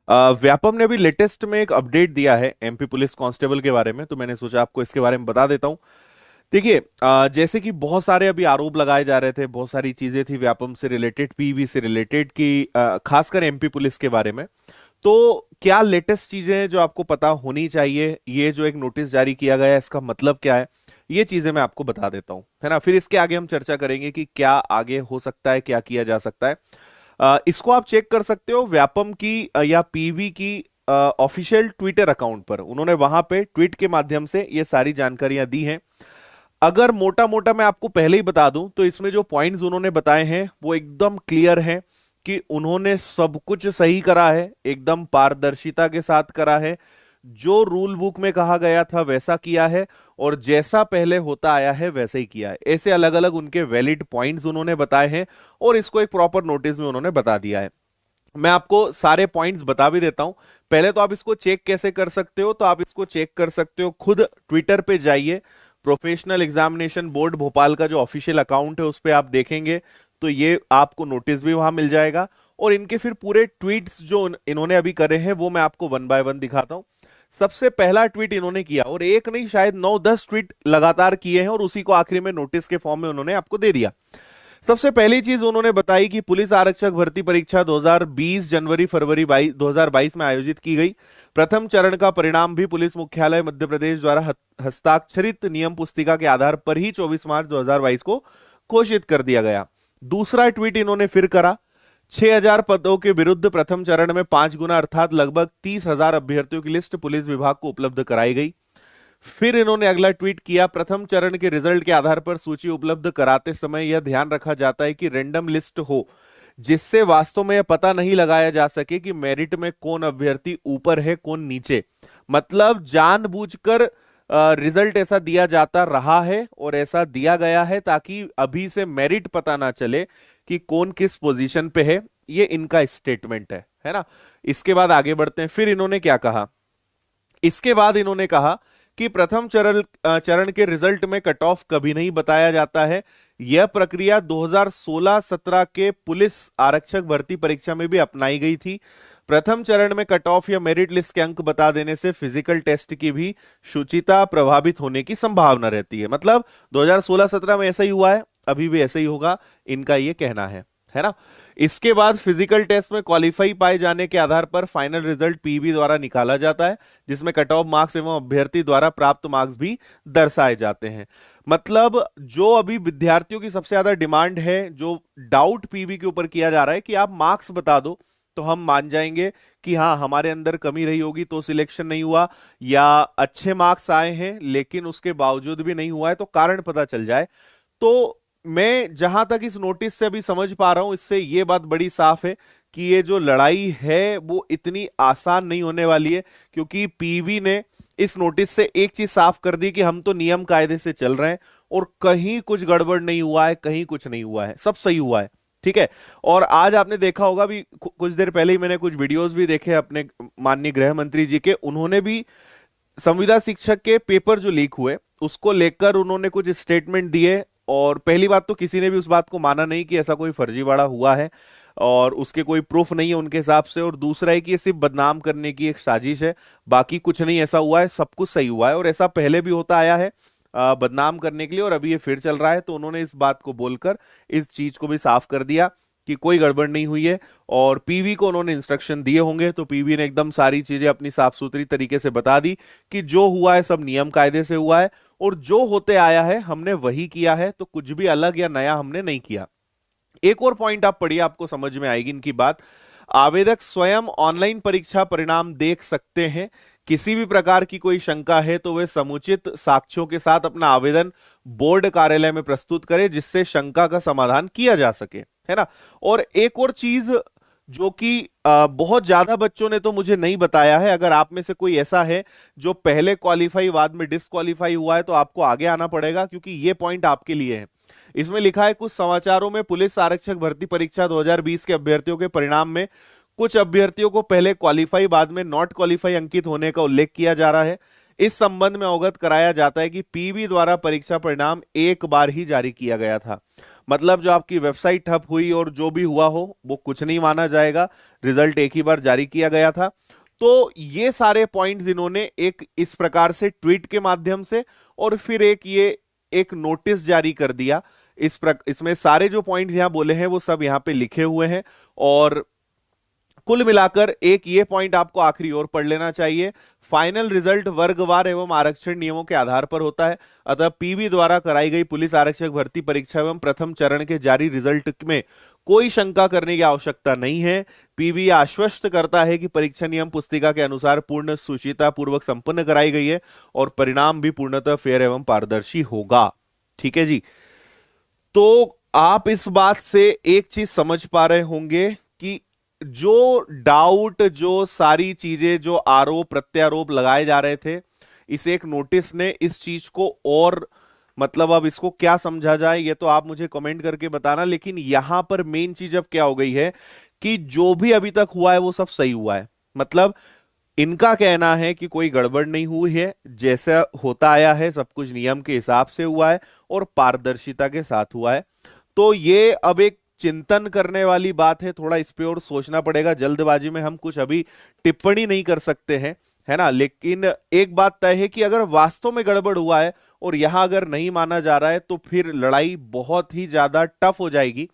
व्यापम ने अभी लेटेस्ट में एक अपडेट दिया है एमपी पुलिस कांस्टेबल के बारे में, तो मैंने सोचा आपको इसके बारे में बता देता हूं। देखिए, जैसे कि बहुत सारे अभी आरोप लगाए जा रहे थे, बहुत सारी चीजें थी व्यापम से रिलेटेड, पीवी से रिलेटेड, की खासकर एमपी पुलिस के बारे में। तो क्या लेटेस्ट चीजें हैं जो आपको पता होनी चाहिए, ये जो एक नोटिस जारी किया गया है इसका मतलब क्या है, ये चीजें मैं आपको बता देता हूं, है ना। फिर इसके आगे हम चर्चा करेंगे कि क्या आगे हो सकता है, क्या किया जा सकता है। इसको आप चेक कर सकते हो व्यापम की या पीवी की ऑफिशियल ट्विटर अकाउंट पर। उन्होंने वहां पे ट्वीट के माध्यम से ये सारी जानकारियां दी हैं। अगर मोटा मोटा मैं आपको पहले ही बता दूं तो इसमें जो पॉइंट्स उन्होंने बताए हैं वो एकदम क्लियर हैं कि उन्होंने सब कुछ सही करा है, एकदम पारदर्शिता के साथ करा है। जो रूल बुक में कहा गया था वैसा किया है, और जैसा पहले होता आया है वैसे ही किया है। ऐसे अलग अलग उनके वैलिड पॉइंट्स उन्होंने बताए हैं, और इसको एक प्रॉपर नोटिस में उन्होंने बता दिया है। मैं आपको सारे पॉइंट्स बता भी देता हूं। पहले तो आप इसको चेक कैसे कर सकते हो, तो आप इसको चेक कर सकते हो, खुद ट्विटर पे जाइए, प्रोफेशनल एग्जामिनेशन बोर्ड भोपाल का जो ऑफिशियल अकाउंट है उस पे आप देखेंगे तो ये आपको नोटिस भी वहां मिल जाएगा। और इनके फिर पूरे ट्वीट्स जो इन्होंने अभी करे हैं वो मैं आपको वन बाय वन दिखाता हूं। सबसे पहला ट्वीट इन्होंने किया, और एक नहीं शायद 9-10 ट्वीट लगातार किए हैं, और उसी को आखिरी में नोटिस के फॉर्म में उन्होंने आपको दे दिया। सबसे पहली चीज उन्होंने बताई कि पुलिस आरक्षक भर्ती परीक्षा 2020 जनवरी फरवरी 2022 में आयोजित की गई। प्रथम चरण का परिणाम भी पुलिस मुख्यालय मध्य प्रदेश द्वारा हस्ताक्षरित नियम पुस्तिका के आधार पर ही 24 मार्च 2022 को घोषित कर दिया गया। दूसरा ट्वीट इन्होंने फिर करा, 6000 पदों के विरुद्ध प्रथम चरण में 5 गुना अर्थात लगभग 30,000 अभ्यर्थियों की लिस्ट पुलिस विभाग को उपलब्ध कराई गई। फिर इन्होंने अगला ट्वीट किया, प्रथम चरण के रिजल्ट के आधार पर सूची उपलब्ध कराते समय यह ध्यान रखा जाता है कि रैंडम लिस्ट हो, जिससे वास्तव में यह पता नहीं लगाया जा सके कि मेरिट में कौन अभ्यर्थी ऊपर है कौन नीचे। मतलब जानबूझकर रिजल्ट ऐसा दिया जाता रहा है और ऐसा दिया गया है ताकि अभी से मेरिट पता ना चले कि कौन किस पोजीशन पे है। ये इनका स्टेटमेंट है ना। इसके बाद आगे बढ़ते हैं। फिर इन्होंने क्या कहा, इसके बाद इन्होंने कहा कि प्रथम चरण के रिजल्ट में कट ऑफ कभी नहीं बताया जाता है। यह प्रक्रिया 2016-17 के पुलिस आरक्षक भर्ती परीक्षा में भी अपनाई गई थी। प्रथम चरण में कट ऑफ या मेरिट लिस्ट के अंक बता देने से फिजिकल टेस्ट की भी शुचिता प्रभावित होने की संभावना रहती है। मतलब 2016-17 में ऐसा ही हुआ है, अभी भी ऐसा ही होगा, इनका यह कहना है ना। इसके बाद फिजिकल टेस्ट में क्वालिफाई पाए जाने के आधार पर फाइनल रिजल्ट पीवी द्वारा निकाला जाता है, जिसमें कट ऑफ मार्क्स एवं अभ्यर्थी द्वारा प्राप्त मार्क्स भी दर्शाए जाते हैं। मतलब जो अभी विद्यार्थियों की सबसे ज्यादा डिमांड है, जो डाउट पीवी के ऊपर किया जा रहा है कि आप मार्क्स बता दो तो हम मान जाएंगे कि हाँ हमारे अंदर कमी रही होगी तो सिलेक्शन नहीं हुआ, या अच्छे मार्क्स आए हैं लेकिन उसके बावजूद भी नहीं हुआ है, तो कारण पता चल जाए। तो मैं जहां तक इस नोटिस से अभी समझ पा रहा हूं, इससे यह बात बड़ी साफ है कि ये जो लड़ाई है वो इतनी आसान नहीं होने वाली है, क्योंकि पीवी ने इस नोटिस से एक चीज साफ कर दी कि हम तो नियम कायदे से चल रहे हैं और कहीं कुछ गड़बड़ नहीं हुआ है, कहीं कुछ नहीं हुआ है, सब सही हुआ है। ठीक है। और आज आपने देखा होगा भी, कुछ देर पहले ही मैंने कुछ वीडियोस भी देखे अपने माननीय गृह मंत्री जी के, उन्होंने भी संविदा शिक्षक के पेपर जो लीक हुए उसको लेकर उन्होंने कुछ स्टेटमेंट दिए। और पहली बात तो किसी ने भी उस बात को माना नहीं कि ऐसा कोई फर्जीवाड़ा हुआ है, और उसके कोई प्रूफ नहीं है उनके हिसाब से। और दूसरा है कि ये सिर्फ बदनाम करने की एक साजिश है, बाकी कुछ नहीं ऐसा हुआ है, सब कुछ सही हुआ है। और ऐसा पहले भी होता आया है बदनाम करने के लिए, और अभी ये फिर चल रहा है। तो उन्होंने इस बात को बोलकर इस चीज को भी साफ कर दिया कि कोई गड़बड़ नहीं हुई है। और पीवी को उन्होंने इंस्ट्रक्शन दिए होंगे, तो पीवी ने एकदम सारी चीजें अपनी साफ सुथरी तरीके से बता दी कि जो हुआ है सब नियम कायदे से हुआ है, और जो होते आया है हमने वही किया है, तो कुछ भी अलग या नया हमने नहीं किया। एक और पॉइंट आप पढ़िए, आपको समझ में आएगी इनकी बात। आवेदक स्वयं ऑनलाइन परीक्षा परिणाम देख सकते हैं। किसी भी प्रकार की कोई शंका है तो वे समुचित साक्ष्यों के साथ अपना आवेदन बोर्ड कार्यालय में प्रस्तुत करें, जिससे शंका का समाधान किया जा सके, है ना। और एक और चीज जो कि बहुत ज्यादा बच्चों ने तो मुझे नहीं बताया है, अगर आप में से कोई ऐसा है जो पहले क्वालिफाई बाद में डिसक्वालीफाई हुआ है तो आपको आगे आना पड़ेगा, क्योंकि ये पॉइंट आपके लिए है। इसमें लिखा है, कुछ समाचारों में पुलिस आरक्षक भर्ती परीक्षा 2020 के अभ्यर्थियों के परिणाम में कुछ अभ्यर्थियों को पहले क्वालिफाई बाद में नॉट क्वालिफाई अंकित होने का उल्लेख किया जा रहा है। इस संबंध में अवगत कराया जाता है कि पीवी द्वारा परीक्षा परिणाम एक बार ही जारी किया गया था। मतलब जो आपकी वेबसाइट ठप हुई और जो भी हुआ हो वो कुछ नहीं माना जाएगा। रिजल्ट एक ही बार जारी किया गया था। तो ये सारे पॉइंट्स इन्होंने एक इस प्रकार से ट्वीट के माध्यम से और फिर एक नोटिस जारी कर दिया। इसमें सारे जो पॉइंट्स यहां बोले हैं वो सब यहां पे लिखे हुए हैं। और कुल मिलाकर एक ये पॉइंट आपको आखिरी ओर पढ़ लेना चाहिए। फाइनल रिजल्ट वर्गवार एवं आरक्षण नियमों के आधार पर होता है। अतः पीबी द्वारा कराई गई पुलिस आरक्षक भर्ती परीक्षा एवं प्रथम चरण के जारी रिजल्ट में कोई शंका करने की आवश्यकता नहीं है। पीबी आश्वस्त करता है कि परीक्षा नियम पुस्तिका के अनुसार पूर्ण सुचिता पूर्वक संपन्न कराई गई है और परिणाम भी पूर्णतः फेयर एवं पारदर्शी होगा। ठीक है जी। तो आप इस बात से एक चीज समझ पा रहे होंगे कि जो डाउट, जो सारी चीजें, जो आरोप प्रत्यारोप लगाए जा रहे थे, इस एक नोटिस ने इस चीज को और मतलब अब इसको क्या समझा जाए ये तो आप मुझे कमेंट करके बताना। लेकिन यहां पर मेन चीज अब क्या हो गई है कि जो भी अभी तक हुआ है वो सब सही हुआ है। मतलब इनका कहना है कि कोई गड़बड़ नहीं हुई है, जैसा होता आया है सब कुछ नियम के हिसाब से हुआ है और पारदर्शिता के साथ हुआ है। तो ये अब एक चिंतन करने वाली बात है, थोड़ा इस पे और सोचना पड़ेगा। जल्दबाजी में हम कुछ अभी टिप्पणी नहीं कर सकते हैं, है ना। लेकिन एक बात तय है कि अगर वास्तव में गड़बड़ हुआ है और यहां अगर नहीं माना जा रहा है तो फिर लड़ाई बहुत ही ज्यादा टफ हो जाएगी।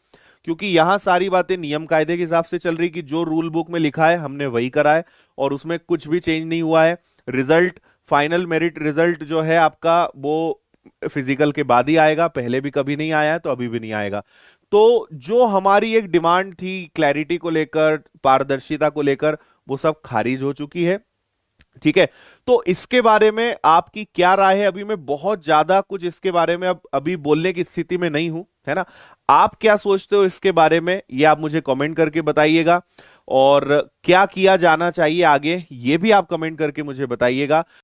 क्योंकि यहां सारी बातें नियम कायदे के हिसाब से चल रही कि जो रूल बुक में लिखा है हमने वही करा है और उसमें कुछ भी चेंज नहीं हुआ है। रिजल्ट, फाइनल मेरिट रिजल्ट जो है आपका वो फिजिकल के बाद ही आएगा, पहले भी कभी नहीं आया है तो अभी भी नहीं आएगा। तो जो हमारी एक डिमांड थी क्लैरिटी को लेकर, पारदर्शिता को लेकर, वो सब खारिज हो चुकी है। ठीक है। तो इसके बारे में आपकी क्या राय है? अभी मैं बहुत ज्यादा कुछ इसके बारे में अब अभी बोलने की स्थिति में नहीं हूं, है ना। आप क्या सोचते हो इसके बारे में ये आप मुझे कमेंट करके बताइएगा। और क्या किया जाना चाहिए आगे ये भी आप कमेंट करके मुझे बताइएगा।